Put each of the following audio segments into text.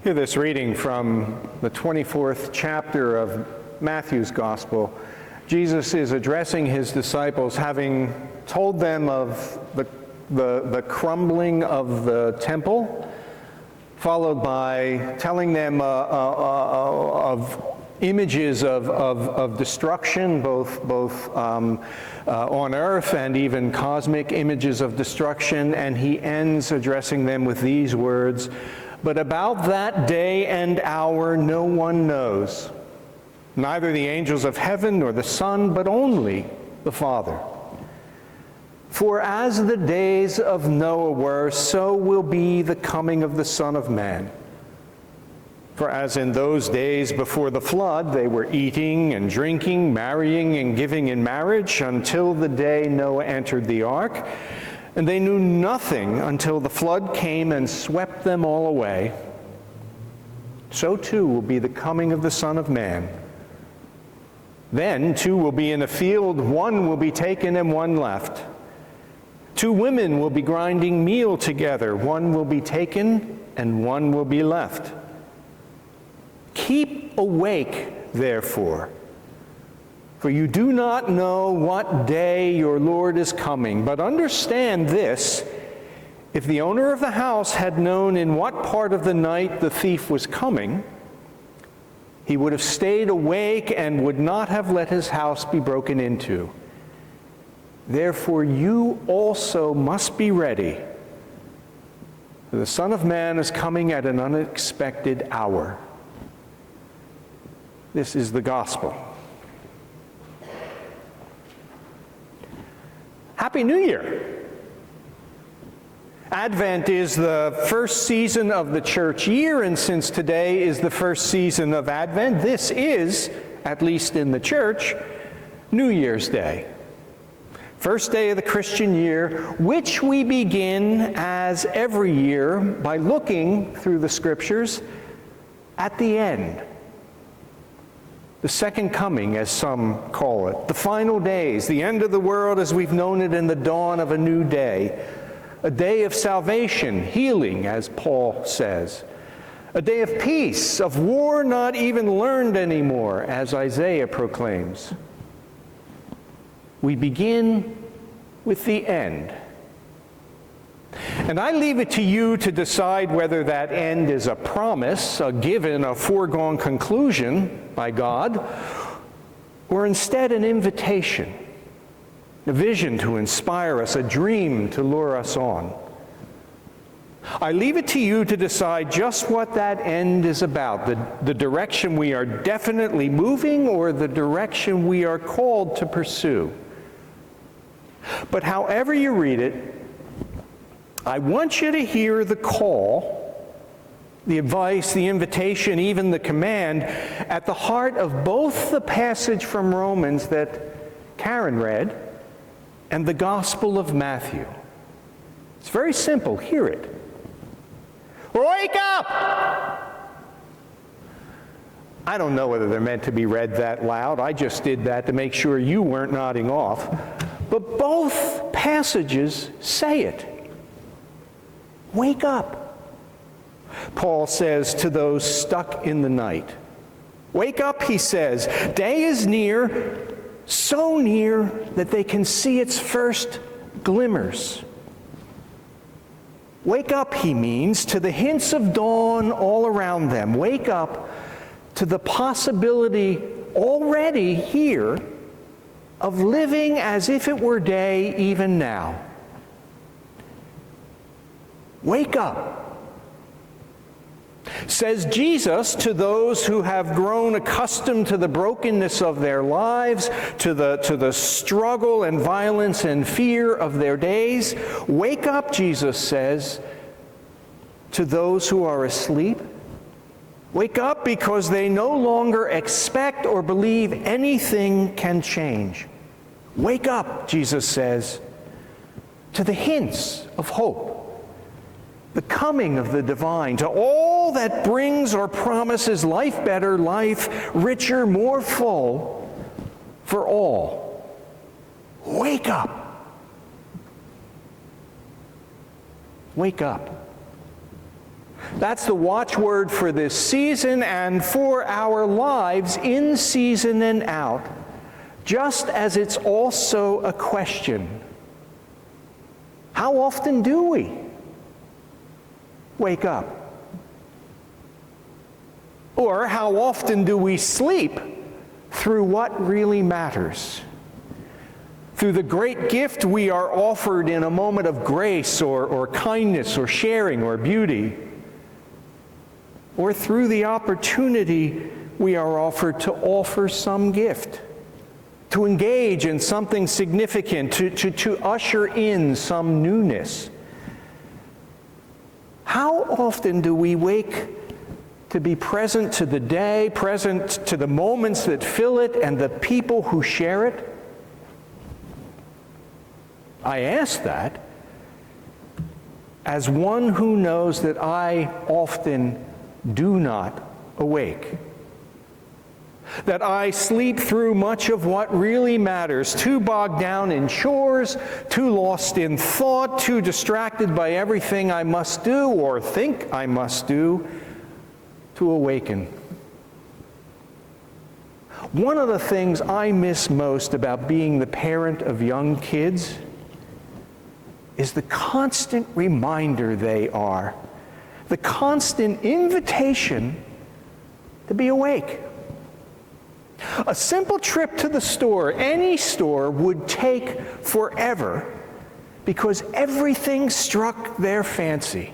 Hear this reading from the 24th chapter of Matthew's Gospel. Jesus is addressing his disciples, having told them of the crumbling of the temple, followed by telling them of images of destruction, both on earth and even cosmic images of destruction. And he ends addressing them with these words, "But about that day and hour no one knows, neither the angels of heaven nor the Son, but only the Father. For as the days of Noah were, so will be the coming of the Son of Man. For as in those days before the flood, they were eating and drinking, marrying and giving in marriage, until the day Noah entered the ark, and they knew nothing until the flood came and swept them all away. So too will be the coming of the Son of Man. Then two will be in a field, one will be taken and one left. Two women will be grinding meal together, one will be taken and one will be left. Keep awake, therefore, for you do not know what day your Lord is coming. But understand this, if the owner of the house had known in what part of the night the thief was coming, he would have stayed awake and would not have let his house be broken into. Therefore you also must be ready, for the Son of Man is coming at an unexpected hour." This is the gospel. Happy New Year! Advent is the first season of the church year, and since today is the first season of Advent, this is, at least in the church, New Year's Day. First day of the Christian year, which we begin, as every year, by looking through the Scriptures at the end. The second coming, as some call it, the final days, the end of the world as we've known it, in the dawn of a new day. A day of salvation, healing, as Paul says. A day of peace, of war not even learned anymore, as Isaiah proclaims. We begin with the end. And I leave it to you to decide whether that end is a promise, a given, a foregone conclusion by God, or instead an invitation, a vision to inspire us, a dream to lure us on. I leave it to you to decide just what that end is about, the direction we are definitely moving or the direction we are called to pursue. But however you read it, I want you to hear the call, the advice, the invitation, even the command at the heart of both the passage from Romans that Karen read and the Gospel of Matthew. It's very simple. Hear it. Wake up! I don't know whether they're meant to be read that loud. I just did that to make sure you weren't nodding off. But both passages say it. Wake up, Paul says to those stuck in the night. Wake up, he says. Day is near, so near that they can see its first glimmers. Wake up, he means, to the hints of dawn all around them. Wake up to the possibility already here of living as if it were day even now. Wake up, says Jesus to those who have grown accustomed to the brokenness of their lives, to the struggle and violence and fear of their days. Wake up, Jesus says, to those who are asleep. Wake up because they no longer expect or believe anything can change. Wake up, Jesus says, to the hints of hope, the coming of the divine, to all that brings or promises life better, life richer, more full for all. Wake up. Wake up. That's the watchword for this season and for our lives in season and out, just as it's also a question. How often do we wake up? Or how often do we sleep through what really matters? Through the great gift we are offered in a moment of grace or kindness or sharing or beauty? Or through the opportunity we are offered to offer some gift, to engage in something significant, to usher in some newness? How often do we wake to be present to the day, present to the moments that fill it and the people who share it? I ask that as one who knows that I often do not awake, that I sleep through much of what really matters, too bogged down in chores, too lost in thought, too distracted by everything I must do or think I must do to awaken. One of the things I miss most about being the parent of young kids is the constant reminder they are, the constant invitation to be awake. A simple trip to the store, any store, would take forever because everything struck their fancy.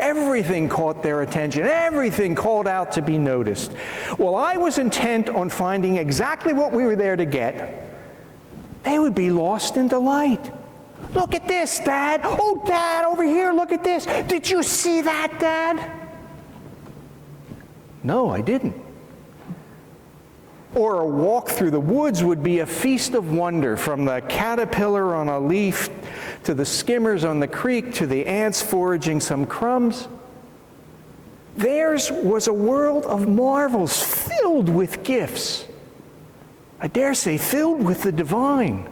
Everything caught their attention. Everything called out to be noticed. Well, I was intent on finding exactly what we were there to get. They would be lost in delight. Look at this, Dad. Oh, Dad, over here, look at this. Did you see that, Dad? No, I didn't. Or a walk through the woods would be a feast of wonder, from the caterpillar on a leaf to the skimmers on the creek to the ants foraging some crumbs. Theirs was a world of marvels filled with gifts. I dare say filled with the divine.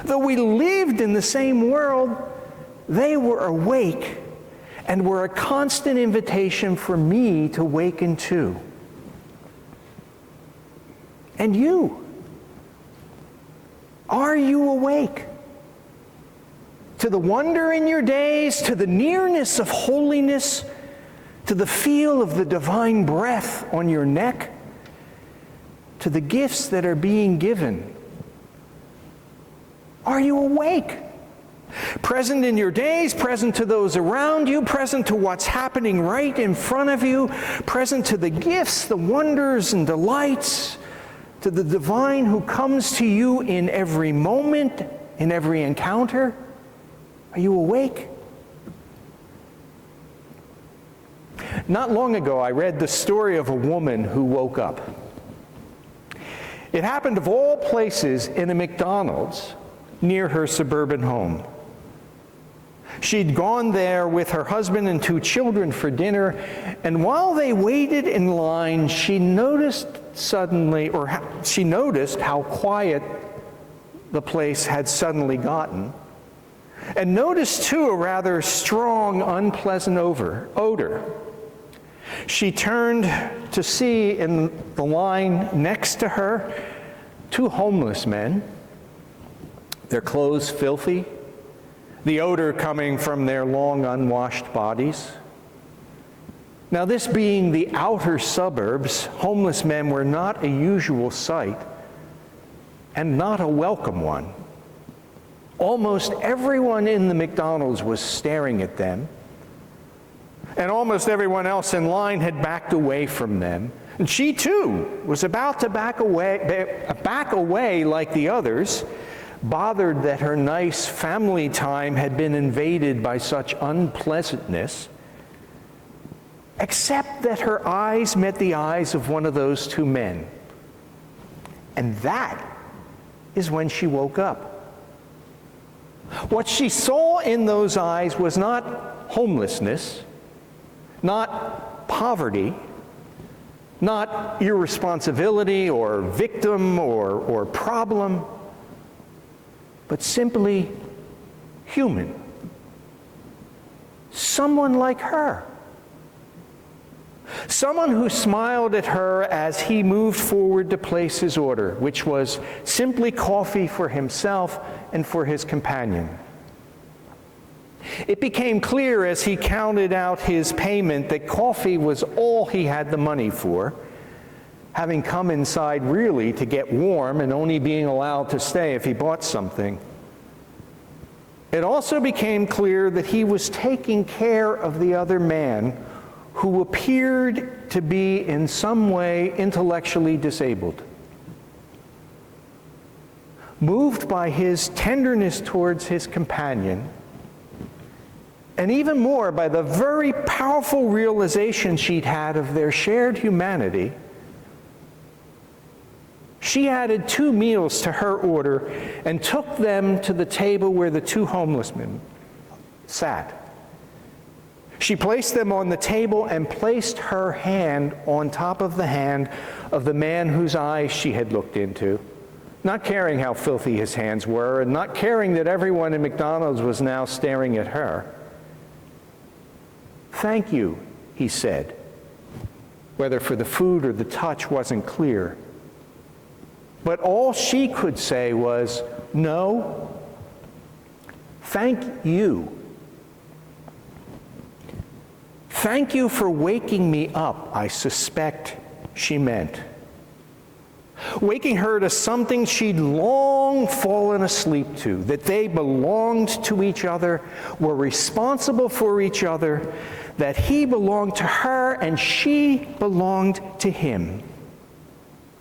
Though we lived in the same world, they were awake and were a constant invitation for me to waken too. And you? Are you awake to the wonder in your days, to the nearness of holiness, to the feel of the divine breath on your neck, to the gifts that are being given? Are you awake? Present in your days, present to those around you, present to what's happening right in front of you, present to the gifts, the wonders and delights, to the divine who comes to you in every moment, in every encounter? Are you awake? Not long ago, I read the story of a woman who woke up. It happened, of all places, in a McDonald's near her suburban home. She'd gone there with her husband and 2 children for dinner, and while they waited in line, she noticed how quiet the place had suddenly gotten, and noticed too a rather strong, unpleasant odor. She turned to see in the line next to her 2 homeless men, their clothes filthy, the odor coming from their long unwashed bodies. Now, this being the outer suburbs, homeless men were not a usual sight and not a welcome one. Almost everyone in the McDonald's was staring at them, and almost everyone else in line had backed away from them. And she too was about to back away like the others, bothered that her nice family time had been invaded by such unpleasantness, except that her eyes met the eyes of one of those 2 men. And that is when she woke up. What she saw in those eyes was not homelessness, not poverty, not irresponsibility or victim or problem, but simply human. someone like her. Someone who smiled at her as he moved forward to place his order, which was simply coffee for himself and for his companion. It became clear as he counted out his payment that coffee was all he had the money for, having come inside really to get warm and only being allowed to stay if he bought something. It also became clear that he was taking care of the other man who appeared to be in some way intellectually disabled. Moved by his tenderness towards his companion, and even more by the very powerful realization she'd had of their shared humanity, she added 2 meals to her order and took them to the table where the 2 homeless men sat. She placed them on the table and placed her hand on top of the hand of the man whose eyes she had looked into, not caring how filthy his hands were and not caring that everyone in McDonald's was now staring at her. "Thank you," he said. Whether for the food or the touch wasn't clear. But all she could say was, "No, thank you. Thank you for waking me up," I suspect she meant. Waking her to something she'd long fallen asleep to, that they belonged to each other, were responsible for each other, that he belonged to her and she belonged to him.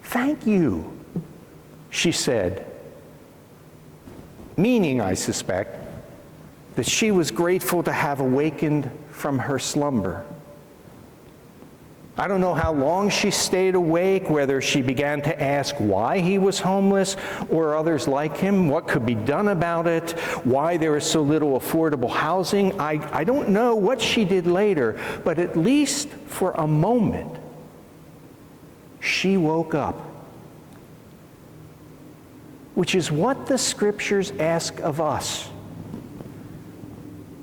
"Thank you," she said, meaning, I suspect, that she was grateful to have awakened from her slumber. I don't know how long she stayed awake, whether she began to ask why he was homeless or others like him, what could be done about it, why there is so little affordable housing. I don't know what she did later, but at least for a moment, she woke up. Which is what the Scriptures ask of us.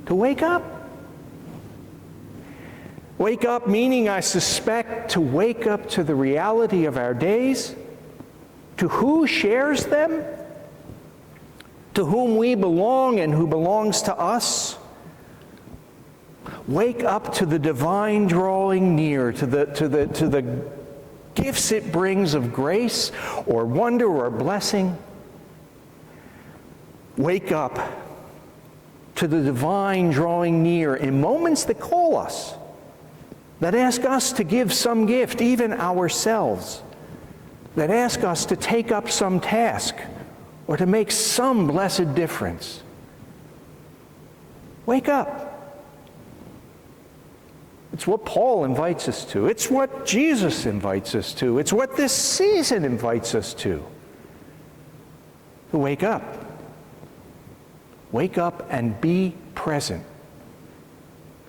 To wake up. Wake up, meaning, I suspect, to wake up to the reality of our days, to who shares them, to whom we belong and who belongs to us. Wake up to the divine drawing near, to the gifts it brings of grace or wonder or blessing. Wake up to the divine drawing near in moments that call us, that ask us to give some gift, even ourselves, that ask us to take up some task or to make some blessed difference. Wake up. It's what Paul invites us to. It's what Jesus invites us to. It's what this season invites us to wake up. Wake up and be present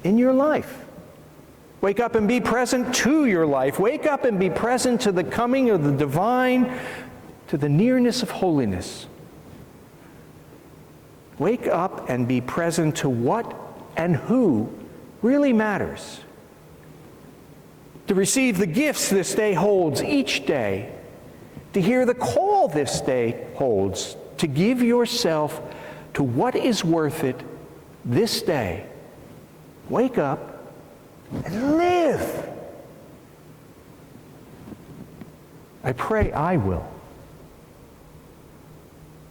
in your life. Wake up and be present to your life. Wake up and be present to the coming of the divine, to the nearness of holiness. Wake up and be present to what and who really matters. To receive the gifts this day holds each day. To hear the call this day holds. To give yourself to what is worth it this day. Wake up and live. I pray I will.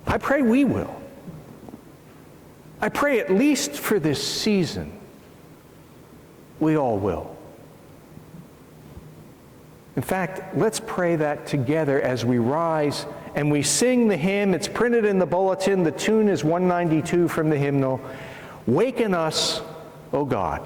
I pray we will. I pray at least for this season, we all will. In fact, let's pray that together as we rise and we sing the hymn. It's printed in the bulletin. The tune is 192 from the hymnal. Waken us, O God.